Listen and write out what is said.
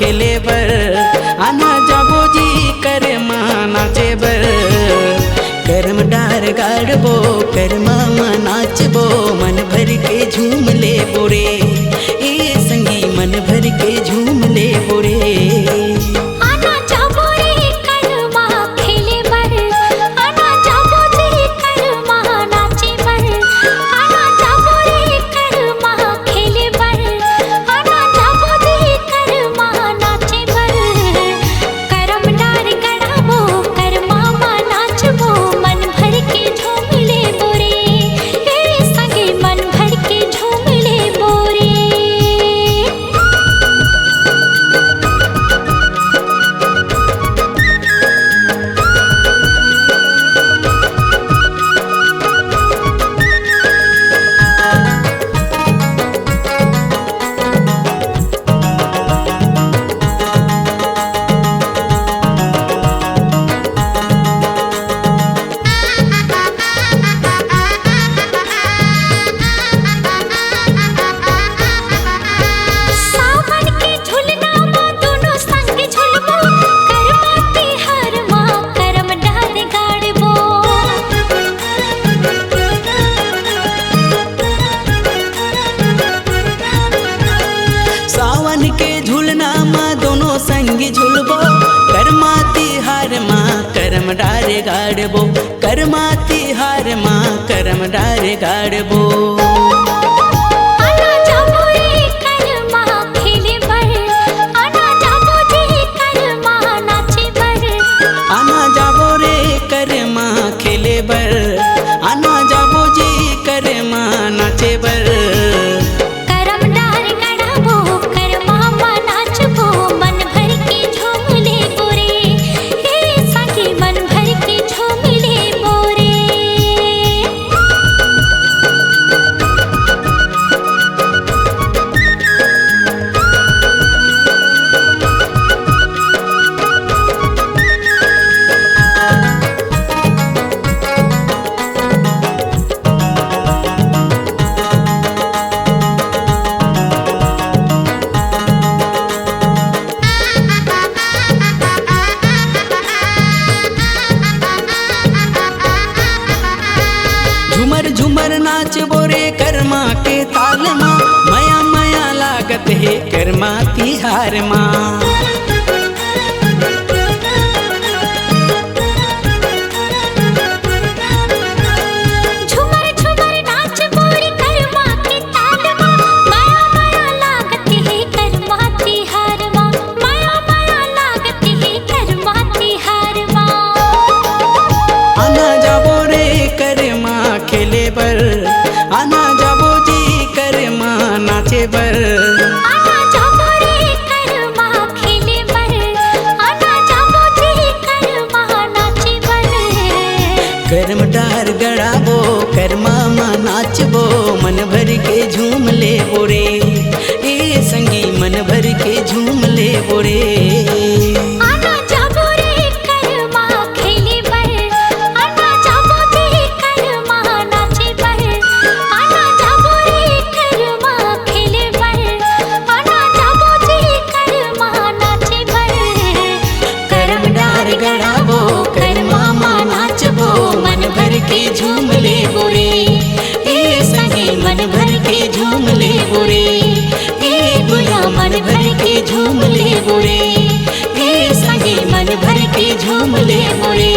खेले बर आना जाबो जी कर माँ नाचे बर करम डार गाड़बो कर मामा नाचबो मन भर के झूम ले बोरे ए संगी मन भर के झूम ले बोरे डारे गाड़बो करमा तिहार माँ करम डारे गाड़बो आना जाबो रे करमा खेले बर आना जाबो जी करमा नाचे बर आना जाबो रे करमा खेले बर आना जाबो जी करमा नाचे बर झूमर झूमर नाच बोरे करमा के ताल माँ मया मया लागत है करमा तिहार माँ आना जाबो जी करमा नाचे बर आना जाबो रे करमा खेले बर आना जाबो जी करमा नाचे बर करम डार गड़ाबो करमा माँ नाचबो मन भर के झूम ले बोरे ए संगी मन भर के झूम ले बोरे झूम ले बोरे ए संगी मन भर के झूम ले बोरे ए बुला मन भर के झूम ले बोरे ए संगी मन भर के झूम ले बोरे।